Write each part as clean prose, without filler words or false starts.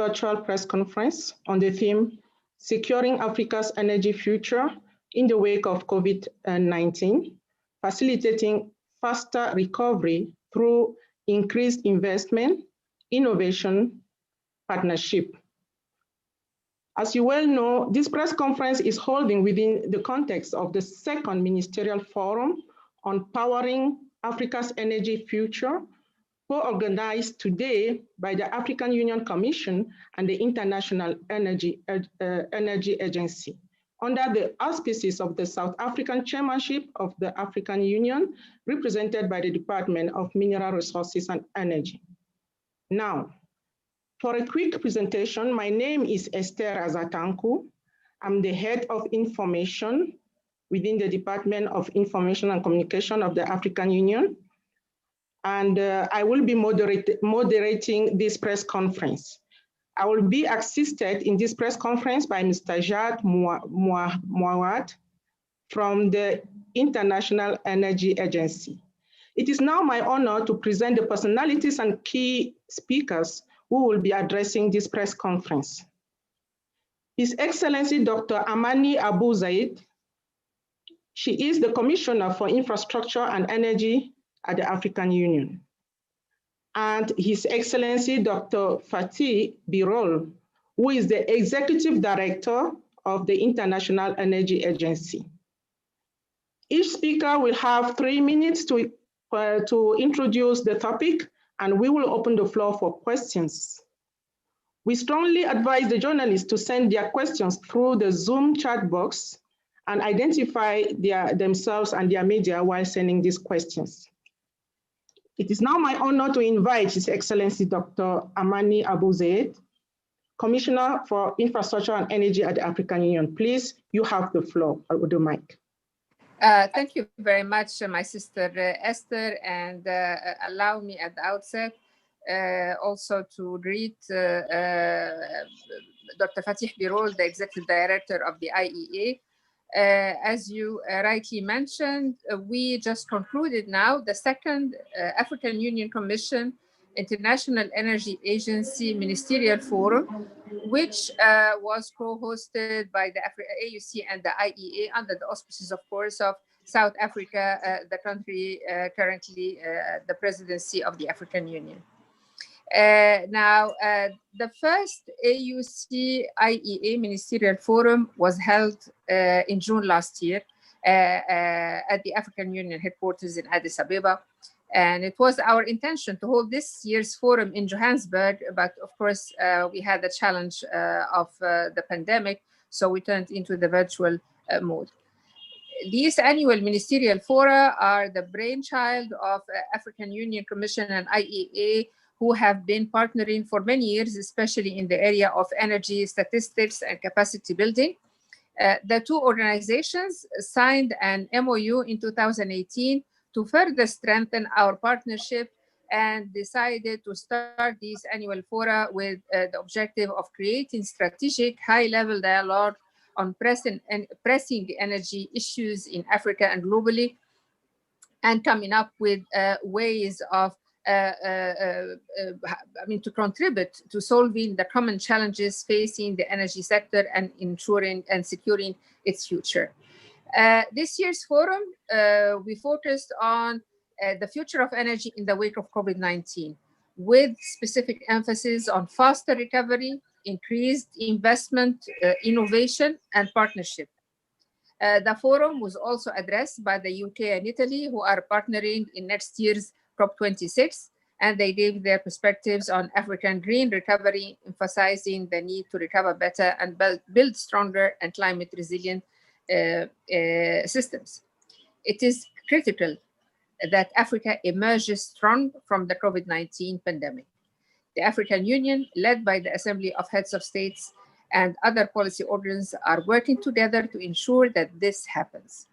virtual press conference on the theme, Securing Africa's Energy Future in the Wake of COVID-19, Facilitating Faster Recovery through Increased Investment, Innovation, Partnership. As you well know, this press conference is holding within the context of the second Ministerial Forum on Powering Africa's Energy Future, co-organized today by the African Union Commission and the International Energy Agency, under the auspices of the South African Chairmanship of the African Union, represented by the Department of Mineral Resources and Energy. Now, for a quick presentation, my name is Esther Azatanku. I'm the Head of Information within the Department of Information and Communication of the African Union. And I will be moderating this press conference. I will be assisted in this press conference by Mr. Jad Mouawad from the International Energy Agency. It is now my honor to present the personalities and key speakers who will be addressing this press conference. His Excellency Dr. Amani Abu Zaid. She is the Commissioner for Infrastructure and Energy at the African Union. And His Excellency Dr. Fatih Birol, who is the Executive Director of the International Energy Agency. Each speaker will have 3 minutes to introduce the topic, and we will open the floor for questions. We strongly advise the journalists to send their questions through the Zoom chat box and identify themselves and their media while sending these questions. It is now my honor to invite His Excellency Dr. Amani Abu Zaid, Commissioner for Infrastructure and Energy at the African Union. Please, you have the floor with the mic. Thank you very much, my sister Esther, and allow me at the outset also to greet Dr. Fatih Birol, the Executive Director of the IEA. As you rightly mentioned, we just concluded now the second African Union Commission International Energy Agency Ministerial Forum, which was co-hosted by the AUC and the IEA under the auspices, of course, of South Africa, the country currently the presidency of the African Union. The first AUC-IEA Ministerial Forum was held in June last year at the African Union headquarters in Addis Ababa. And it was our intention to hold this year's forum in Johannesburg, but of course, we had the challenge of the pandemic, so we turned into the virtual mode. These annual ministerial fora are the brainchild of African Union Commission and IEA, who have been partnering for many years, especially in the area of energy statistics and capacity building. The two organizations signed an MOU in 2018 to further strengthen our partnership and decided to start these annual fora with the objective of creating strategic high-level dialogue on pressing energy issues in Africa and globally, and coming up with ways of to contribute to solving the common challenges facing the energy sector and ensuring and securing its future. This year's forum, we focused on the future of energy in the wake of COVID-19, with specific emphasis on faster recovery, increased investment, innovation, and partnership. The forum was also addressed by the UK and Italy, who are partnering in next year's COP26, and they gave their perspectives on African green recovery, emphasizing the need to recover better and build stronger and climate resilient systems. It is critical that Africa emerges strong from the COVID-19 pandemic. The African Union, led by the Assembly of Heads of States and other policy organs, are working together to ensure that this happens.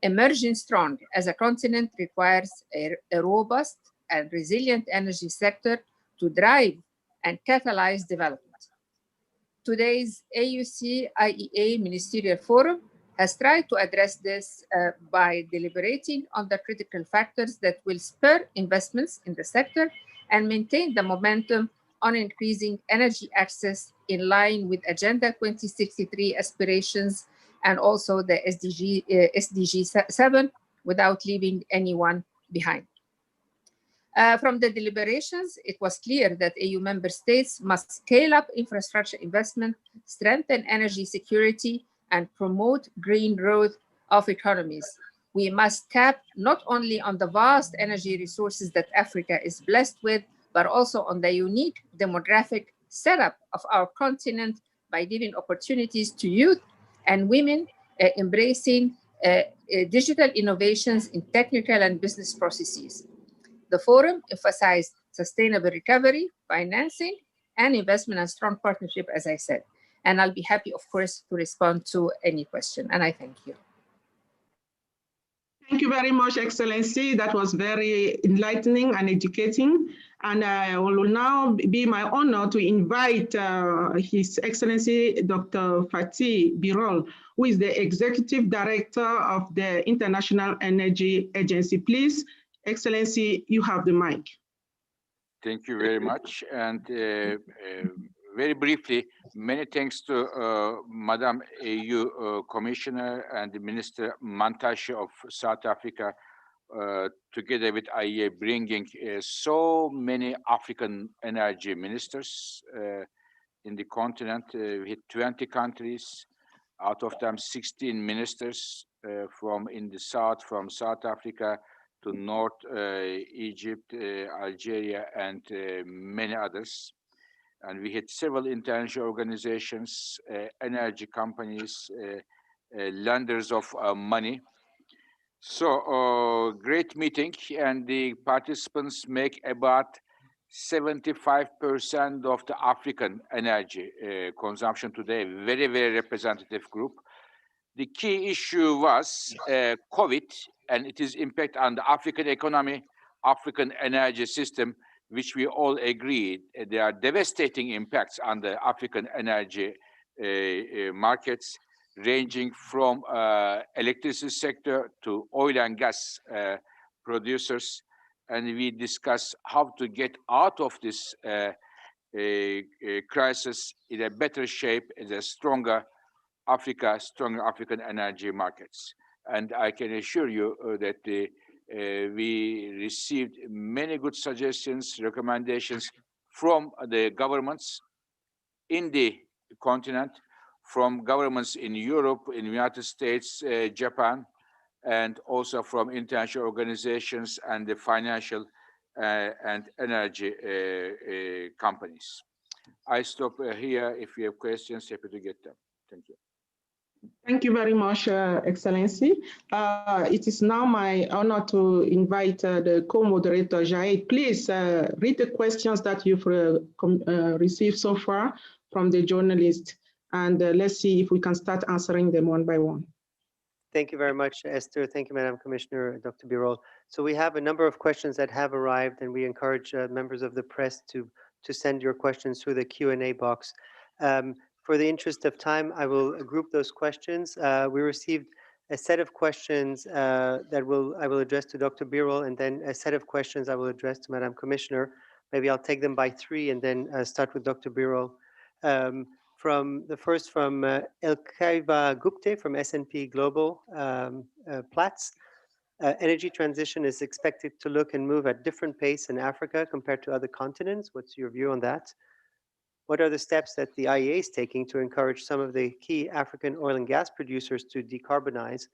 Emerging strong as a continent requires a robust and resilient energy sector to drive and catalyze development. Today's AUC-IEA Ministerial Forum has tried to address this by deliberating on the critical factors that will spur investments in the sector and maintain the momentum on increasing energy access in line with Agenda 2063 aspirations and also the SDG 7 without leaving anyone behind. From the deliberations, it was clear that EU member states must scale up infrastructure investment, strengthen energy security, and promote green growth of economies. We must tap not only on the vast energy resources that Africa is blessed with, but also on the unique demographic setup of our continent by giving opportunities to youth and women, embracing digital innovations in technical and business processes. The forum emphasized sustainable recovery, financing, and investment and strong partnership, as I said. And I'll be happy, of course, to respond to any question. And I thank you. Thank you very much, Excellency. That was very enlightening and educating. And it will now be my honor to invite His Excellency Dr. Fatih Birol, who is the Executive Director of the International Energy Agency. Please, Excellency, you have the mic. Thank you very much. And very briefly, many thanks to Madam EU Commissioner and Minister Mantashe of South Africa, together with IEA, bringing so many African energy ministers in the continent. We had 20 countries, out of them 16 ministers from in the south, from South Africa to North Egypt, Algeria, and many others. And we had several international organizations, energy companies, lenders of money. So great meeting, and the participants make about 75% of the African energy consumption today, very, very representative group. The key issue was COVID and its impact on the African economy, African energy system, which we all agreed there are devastating impacts on the African energy markets, ranging from electricity sector to oil and gas producers. And we discussed how to get out of this crisis in a better shape, in a stronger Africa, stronger African energy markets. And I can assure you that we received many good suggestions, recommendations from the governments in the continent, from governments in Europe, in the United States, Japan, and also from international organizations and the financial and energy companies. I stop here. If you have questions, happy to get them. Thank you. Thank you very much, Excellency. It is now my honor to invite the co-moderator, Jaid. Please read the questions that you've received so far from the journalists, and let's see if we can start answering them one by one. Thank you very much, Esther. Thank you, Madam Commissioner, Dr. Birol. So we have a number of questions that have arrived, and we encourage members of the press to send your questions through the Q&A box. For the interest of time, I will group those questions. We received a set of questions that I will address to Dr. Birol, and then a set of questions I will address to Madam Commissioner. Maybe I'll take them by three and then start with Dr. Birol. From Elkaiva Gupte from S&P Global Platts. Energy transition is expected to look and move at different pace in Africa compared to other continents. What's your view on that? What are the steps that the IEA is taking to encourage some of the key African oil and gas producers to decarbonize?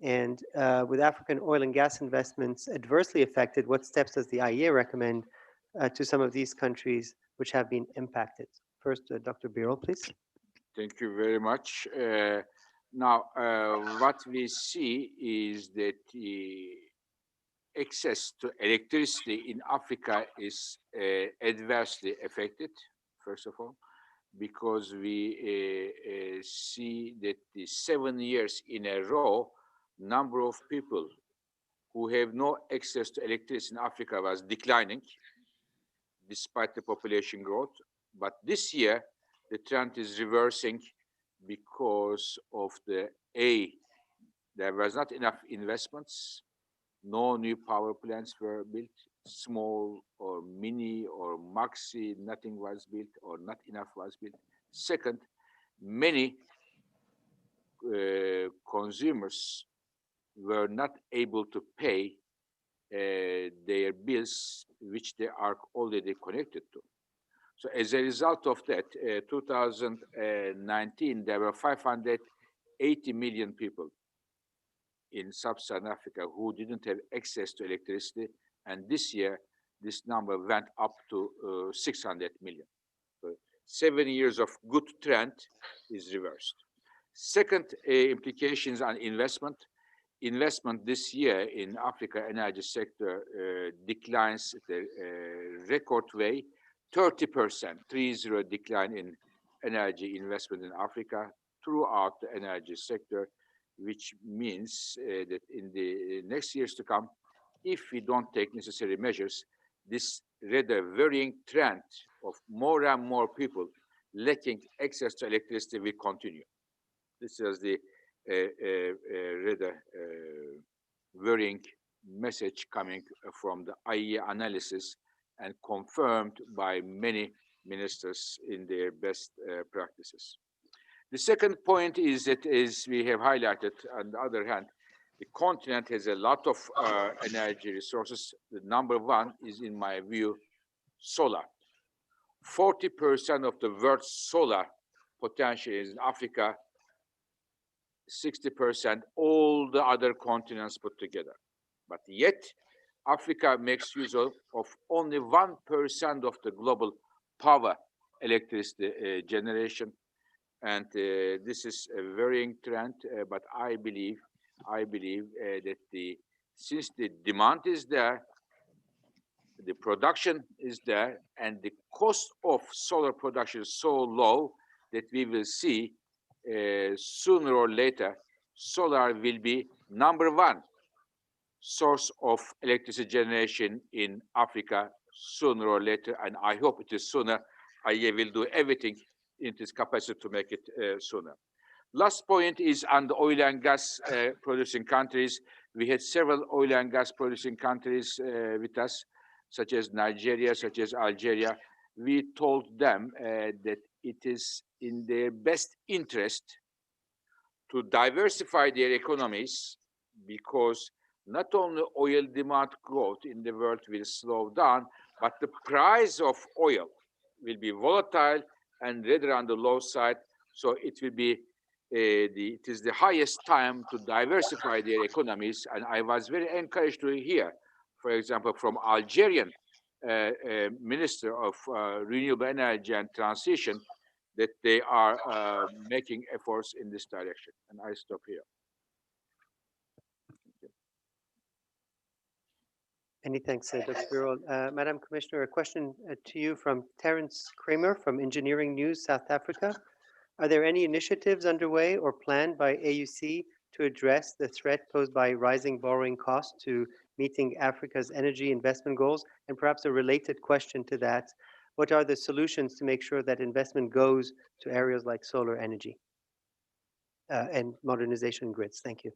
And with African oil and gas investments adversely affected, what steps does the IEA recommend to some of these countries which have been impacted? First, Dr. Birol, please. Thank you very much. Now, what we see is that the access to electricity in Africa is adversely affected, first of all, because we see that the 7 years in a row, number of people who have no access to electricity in Africa was declining, despite the population growth. But this year, the trend is reversing because of there was not enough investments, no new power plants were built, small or mini or maxi, nothing was built or not enough was built. Second, many consumers were not able to pay their bills, which they are already connected to. So as a result of that, 2019, there were 580 million people in sub-Saharan Africa who didn't have access to electricity. And this year, this number went up to 600 million. So 7 years of good trend is reversed. Second, implications on investment. Investment this year in Africa energy sector declines at a record way, 30%, 30 decline in energy investment in Africa throughout the energy sector, which means that in the next years to come, if we don't take necessary measures, this rather worrying trend of more and more people lacking access to electricity will continue. This is the rather worrying message coming from the IEA analysis and confirmed by many ministers in their best practices. The second point is that, as we have highlighted, on the other hand, the continent has a lot of energy resources. The number one is, in my view, solar. 40% of the world's solar potential is in Africa, 60% all the other continents put together. But yet, Africa makes use of only 1% of the global power electricity generation. And this is a worrying trend, but I believe that since the demand is there, the production is there, and the cost of solar production is so low that we will see sooner or later, solar will be number one source of electricity generation in Africa sooner or later, and I hope it is sooner. IEA will do everything in its capacity to make it sooner. Last point is on the oil and gas producing countries. We had several oil and gas producing countries with us, such as Nigeria, such as Algeria. We told them that it is in their best interest to diversify their economies, because not only oil demand growth in the world will slow down, but the price of oil will be volatile and rather on the low side. So it will be it is the highest time to diversify their economies. And I was very encouraged to hear, for example, from Algerian Minister of Renewable Energy and Transition, that they are making efforts in this direction. And I stop here. Many thanks, Dr. Birol. Madam Commissioner, a question to you from Terence Kramer from Engineering News, South Africa. Are there any initiatives underway or planned by AUC to address the threat posed by rising borrowing costs to meeting Africa's energy investment goals? And perhaps a related question to that, what are the solutions to make sure that investment goes to areas like solar energy and modernization grids? Thank you.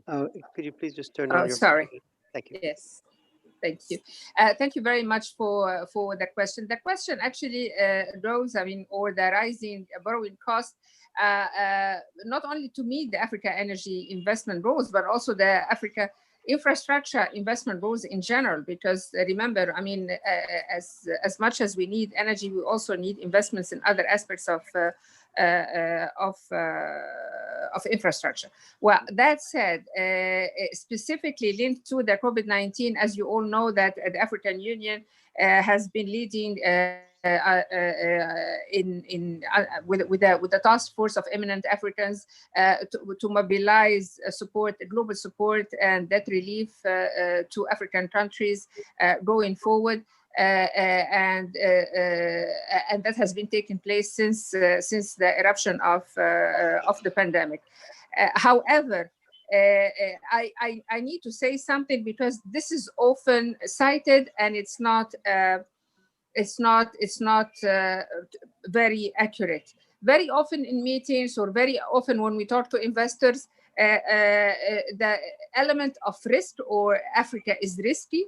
Could you please just turn on your... Sorry. Thank you. Yes. Thank you. Thank you very much for the question. The question actually rose, or the rising borrowing cost, not only to meet the Africa energy investment goals, but also the Africa infrastructure investment goals in general. Because remember, as much as we need energy, we also need investments in other aspects of infrastructure. Well, that said, specifically linked to the COVID-19, as you all know, that the African Union has been leading with the task force of eminent Africans to mobilize support, global support and debt relief to African countries going forward. And that has been taking place since the eruption of the pandemic. However, I need to say something, because this is often cited and it's not very accurate. Very often in meetings, or very often when we talk to investors, the element of risk or Africa is risky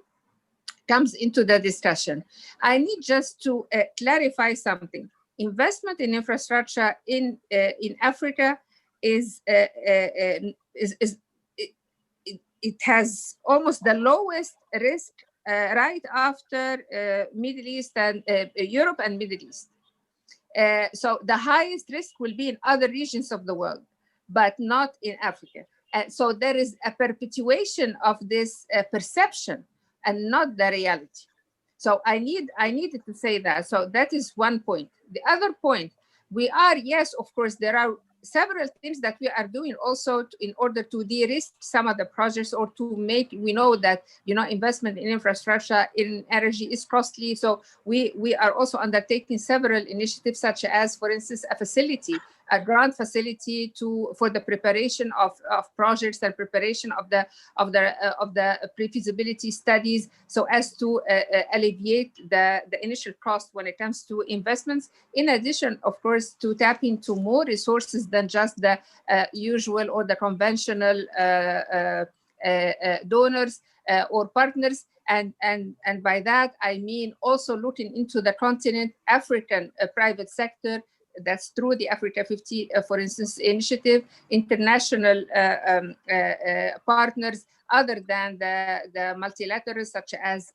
comes into the discussion. I need just to clarify something. Investment in infrastructure in Africa it has almost the lowest risk right after Middle East and Europe and Middle East. So the highest risk will be in other regions of the world, but not in Africa. And so there is a perpetuation of this perception and not the reality. So I needed to say that. So that is one point. The other point, we are, yes, of course, there are several things that we are doing also in order to de-risk some of the projects or to make, we know that, investment in infrastructure, in energy is costly. So we are also undertaking several initiatives, such as, for instance, a grant facility for the preparation of projects and preparation of the pre-feasibility studies, so as to alleviate the initial cost when it comes to investments. In addition, of course, to tap into more resources than just the usual or the conventional donors or partners. And by that, I mean also looking into the continent, African private sector. That's through the Africa 50, for instance, initiative, international partners other than the multilaterals, such as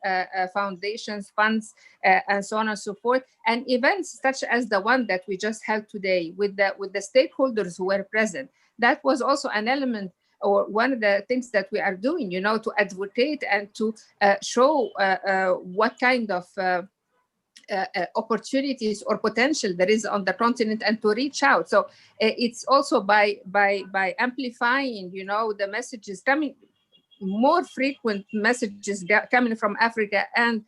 foundations, funds, and so on and so forth, and events such as the one that we just held today with the stakeholders who were present. That was also an element, or one of the things that we are doing, to advocate and to show what kind of opportunities or potential there is on the continent, and to reach out. So it's also by amplifying, the messages coming, more frequent messages coming from Africa and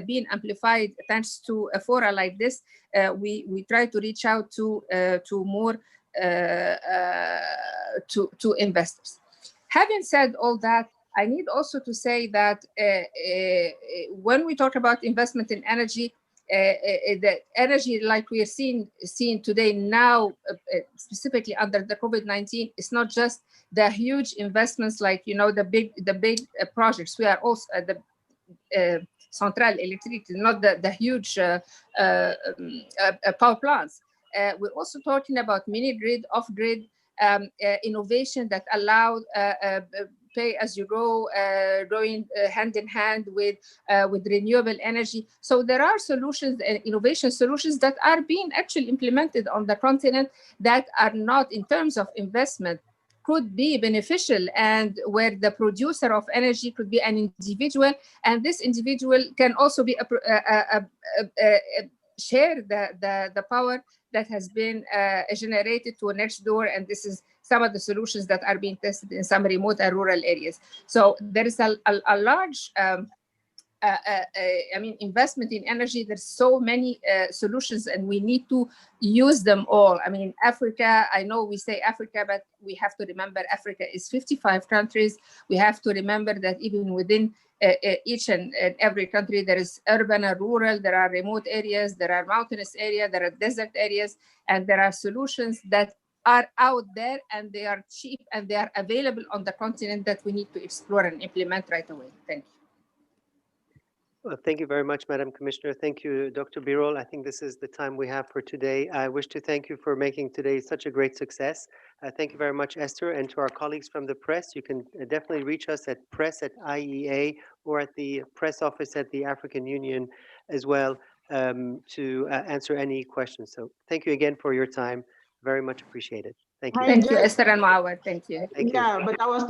being amplified thanks to a fora like this. We try to reach out to more to investors. Having said all that, I need also to say that when we talk about investment in energy, the energy, like we are seeing today now, specifically under the COVID-19, is not just the huge investments like the big projects. We are also the central electricity, not the huge power plants. We're also talking about mini grid, off grid innovation that allow pay as you go, going hand in hand with renewable energy. So there are solutions, innovation solutions that are being actually implemented on the continent that are not, in terms of investment, could be beneficial, and where the producer of energy could be an individual, and this individual can also be share the power that has been generated to next door, and this is some of the solutions that are being tested in some remote and rural areas. So there is a large, investment in energy. There's so many solutions, and we need to use them all. I mean, Africa, I know we say Africa, but we have to remember Africa is 55 countries. We have to remember that even within each and every country, there is urban and rural, there are remote areas, there are mountainous areas, there are desert areas, and there are solutions that are out there, and they are cheap, and they are available on the continent that we need to explore and implement right away. Thank you. Well, thank you very much, Madam Commissioner. Thank you, Dr. Birol. I think this is the time we have for today. I wish to thank you for making today such a great success. Thank you very much, Esther, and to our colleagues from the press. You can definitely reach us at press@IEA or at the press office at the African Union as well to answer any questions. So thank you again for your time. Very much appreciated. Thank you. Thank you, Esther and Mawar. Thank you. Thank you. Yeah, but I was